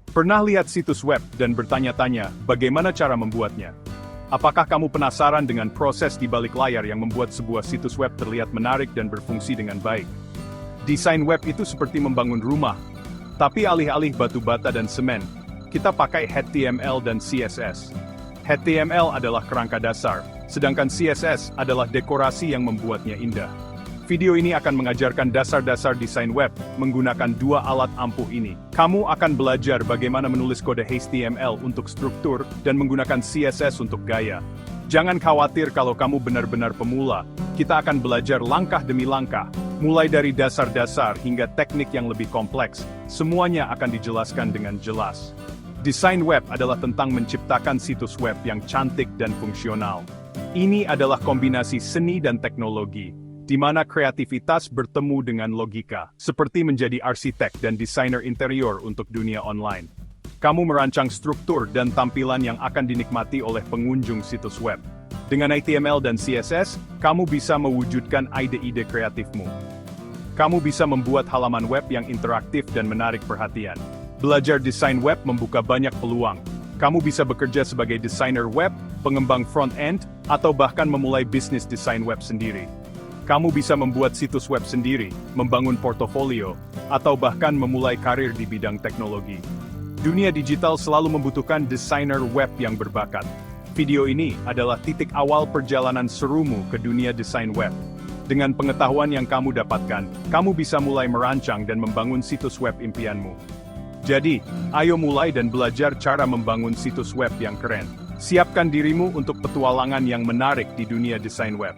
Pernah lihat situs web dan bertanya-tanya bagaimana cara membuatnya? Apakah kamu penasaran dengan proses di balik layar yang membuat sebuah situs web terlihat menarik dan berfungsi dengan baik? Desain web itu seperti membangun rumah, tapi alih-alih batu bata dan semen, kita pakai HTML dan CSS. HTML adalah kerangka dasar, sedangkan CSS adalah dekorasi yang membuatnya indah. Video ini akan mengajarkan dasar-dasar desain web menggunakan dua alat ampuh ini. Kamu akan belajar bagaimana menulis kode HTML untuk struktur dan menggunakan CSS untuk gaya. Jangan khawatir kalau kamu benar-benar pemula. Kita akan belajar langkah demi langkah, mulai dari dasar-dasar hingga teknik yang lebih kompleks. Semuanya akan dijelaskan dengan jelas. Desain web adalah tentang menciptakan situs web yang cantik dan fungsional. Ini adalah kombinasi seni dan teknologi, di mana kreativitas bertemu dengan logika, seperti menjadi arsitek dan desainer interior untuk dunia online. Kamu merancang struktur dan tampilan yang akan dinikmati oleh pengunjung situs web. Dengan HTML dan CSS, kamu bisa mewujudkan ide-ide kreatifmu. Kamu bisa membuat halaman web yang interaktif dan menarik perhatian. Belajar desain web membuka banyak peluang. Kamu bisa bekerja sebagai desainer web, pengembang front-end, atau bahkan memulai bisnis desain web sendiri. Kamu bisa membuat situs web sendiri, membangun portofolio, atau bahkan memulai karir di bidang teknologi. Dunia digital selalu membutuhkan desainer web yang berbakat. Video ini adalah titik awal perjalanan serumu ke dunia desain web. Dengan pengetahuan yang kamu dapatkan, kamu bisa mulai merancang dan membangun situs web impianmu. Jadi, ayo mulai dan belajar cara membangun situs web yang keren. Siapkan dirimu untuk petualangan yang menarik di dunia desain web.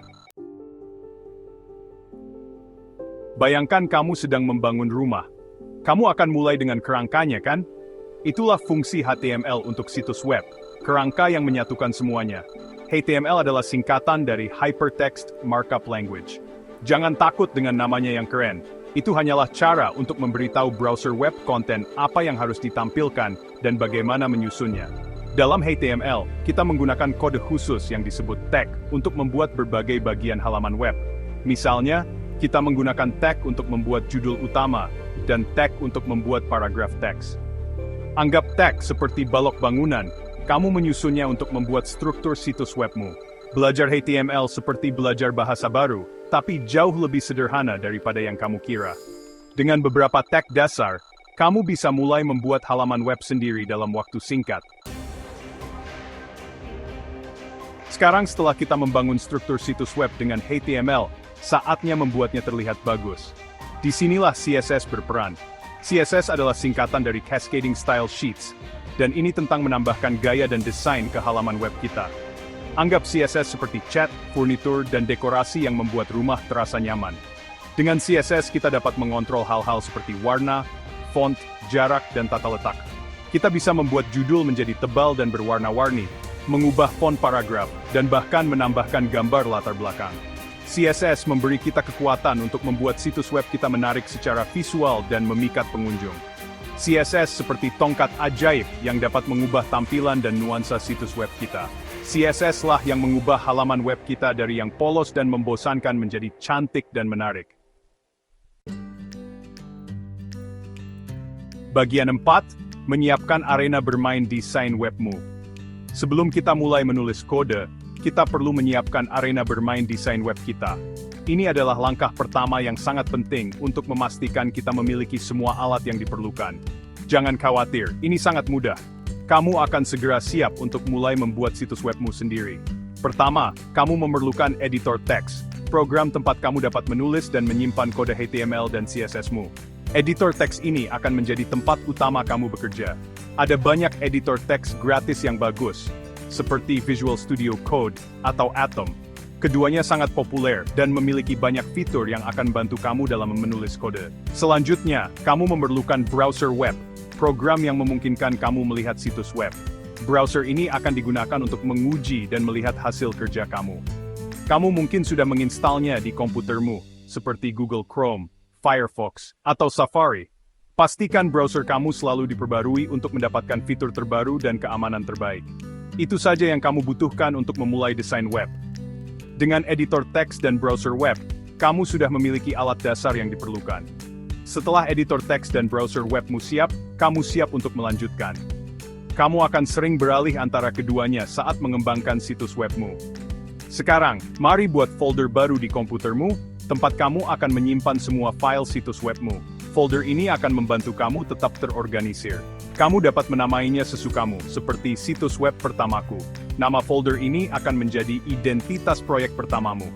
Bayangkan kamu sedang membangun rumah. Kamu akan mulai dengan kerangkanya, kan? Itulah fungsi HTML untuk situs web, kerangka yang menyatukan semuanya. HTML adalah singkatan dari Hypertext Markup Language. Jangan takut dengan namanya yang keren. Itu hanyalah cara untuk memberitahu browser web konten apa yang harus ditampilkan dan bagaimana menyusunnya. Dalam HTML, kita menggunakan kode khusus yang disebut tag untuk membuat berbagai bagian halaman web. Misalnya, kita menggunakan tag untuk membuat judul utama, dan tag untuk membuat paragraf teks. Anggap tag seperti balok bangunan, kamu menyusunnya untuk membuat struktur situs webmu. Belajar HTML seperti belajar bahasa baru, tapi jauh lebih sederhana daripada yang kamu kira. Dengan beberapa tag dasar, kamu bisa mulai membuat halaman web sendiri dalam waktu singkat. Sekarang setelah kita membangun struktur situs web dengan HTML, saatnya membuatnya terlihat bagus. Disinilah CSS berperan. CSS adalah singkatan dari Cascading Style Sheets, dan ini tentang menambahkan gaya dan desain ke halaman web kita. Anggap CSS seperti cat, furnitur, dan dekorasi yang membuat rumah terasa nyaman. Dengan CSS kita dapat mengontrol hal-hal seperti warna, font, jarak, dan tata letak. Kita bisa membuat judul menjadi tebal dan berwarna-warni, mengubah font paragraf, dan bahkan menambahkan gambar latar belakang. CSS memberi kita kekuatan untuk membuat situs web kita menarik secara visual dan memikat pengunjung. CSS seperti tongkat ajaib yang dapat mengubah tampilan dan nuansa situs web kita. CSS lah yang mengubah halaman web kita dari yang polos dan membosankan menjadi cantik dan menarik. Bagian 4, menyiapkan arena bermain desain webmu. Sebelum kita mulai menulis kode, kita perlu menyiapkan arena bermain desain web kita. Ini adalah langkah pertama yang sangat penting untuk memastikan kita memiliki semua alat yang diperlukan. Jangan khawatir, ini sangat mudah. Kamu akan segera siap untuk mulai membuat situs webmu sendiri. Pertama, kamu memerlukan editor teks, program tempat kamu dapat menulis dan menyimpan kode HTML dan CSS-mu. Editor teks ini akan menjadi tempat utama kamu bekerja. Ada banyak editor teks gratis yang bagus, seperti Visual Studio Code atau Atom. Keduanya sangat populer dan memiliki banyak fitur yang akan bantu kamu dalam menulis kode. Selanjutnya, kamu memerlukan browser web, program yang memungkinkan kamu melihat situs web. Browser ini akan digunakan untuk menguji dan melihat hasil kerja kamu. Kamu mungkin sudah menginstalnya di komputermu, seperti Google Chrome, Firefox, atau Safari. Pastikan browser kamu selalu diperbarui untuk mendapatkan fitur terbaru dan keamanan terbaik. Itu saja yang kamu butuhkan untuk memulai desain web. Dengan editor teks dan browser web, kamu sudah memiliki alat dasar yang diperlukan. Setelah editor teks dan browser webmu siap, kamu siap untuk melanjutkan. Kamu akan sering beralih antara keduanya saat mengembangkan situs webmu. Sekarang, mari buat folder baru di komputermu, tempat kamu akan menyimpan semua file situs webmu. Folder ini akan membantu kamu tetap terorganisir. Kamu dapat menamainya sesukamu, seperti situs web pertamaku. Nama folder ini akan menjadi identitas proyek pertamamu.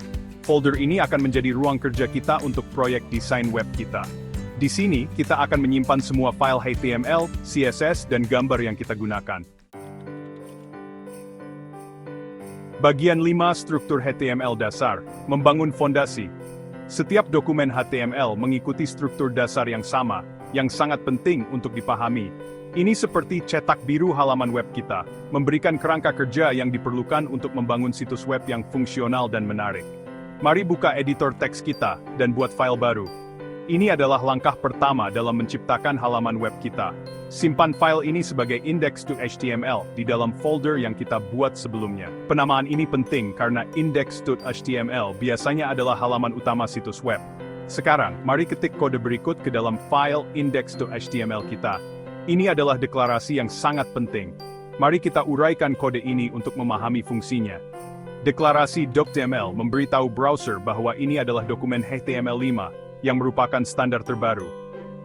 Folder ini akan menjadi ruang kerja kita untuk proyek desain web kita. Di sini, kita akan menyimpan semua file HTML, CSS, dan gambar yang kita gunakan. Bagian 5 struktur HTML dasar, membangun fondasi. Setiap dokumen HTML mengikuti struktur dasar yang sama, yang sangat penting untuk dipahami. Ini seperti cetak biru halaman web kita, memberikan kerangka kerja yang diperlukan untuk membangun situs web yang fungsional dan menarik. Mari buka editor teks kita, dan buat file baru. Ini adalah langkah pertama dalam menciptakan halaman web kita. Simpan file ini sebagai index.html di dalam folder yang kita buat sebelumnya. Penamaan ini penting karena index.html biasanya adalah halaman utama situs web. Sekarang, mari ketik kode berikut ke dalam file index.html kita. Ini adalah deklarasi yang sangat penting. Mari kita uraikan kode ini untuk memahami fungsinya. Deklarasi .html memberitahu browser bahwa ini adalah dokumen HTML5, yang merupakan standar terbaru.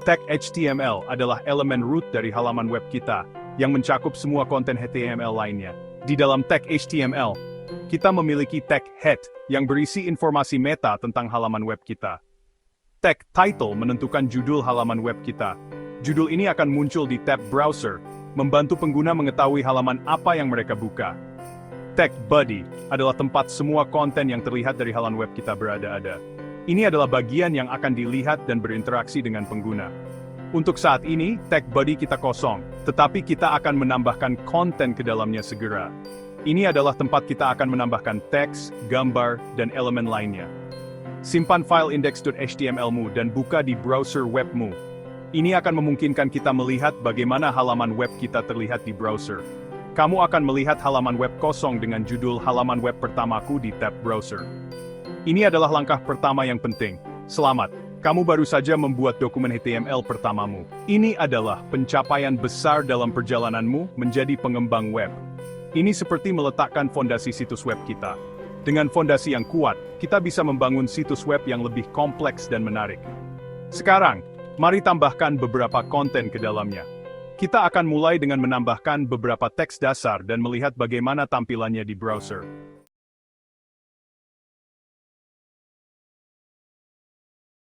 Tag HTML adalah elemen root dari halaman web kita, yang mencakup semua konten HTML lainnya. Di dalam tag HTML, kita memiliki tag head, yang berisi informasi meta tentang halaman web kita. Tag title menentukan judul halaman web kita. Judul ini akan muncul di tab browser, membantu pengguna mengetahui halaman apa yang mereka buka. Tag body adalah tempat semua konten yang terlihat dari halaman web kita berada. Ini adalah bagian yang akan dilihat dan berinteraksi dengan pengguna. Untuk saat ini, tag body kita kosong, tetapi kita akan menambahkan konten ke dalamnya segera. Ini adalah tempat kita akan menambahkan teks, gambar, dan elemen lainnya. Simpan file index.html-mu dan buka di browser webmu. Ini akan memungkinkan kita melihat bagaimana halaman web kita terlihat di browser. Kamu akan melihat halaman web kosong dengan judul halaman web pertamaku di tab browser. Ini adalah langkah pertama yang penting. Selamat, kamu baru saja membuat dokumen HTML pertamamu. Ini adalah pencapaian besar dalam perjalananmu menjadi pengembang web. Ini seperti meletakkan fondasi situs web kita. Dengan fondasi yang kuat, kita bisa membangun situs web yang lebih kompleks dan menarik. Sekarang, mari tambahkan beberapa konten ke dalamnya. Kita akan mulai dengan menambahkan beberapa teks dasar dan melihat bagaimana tampilannya di browser.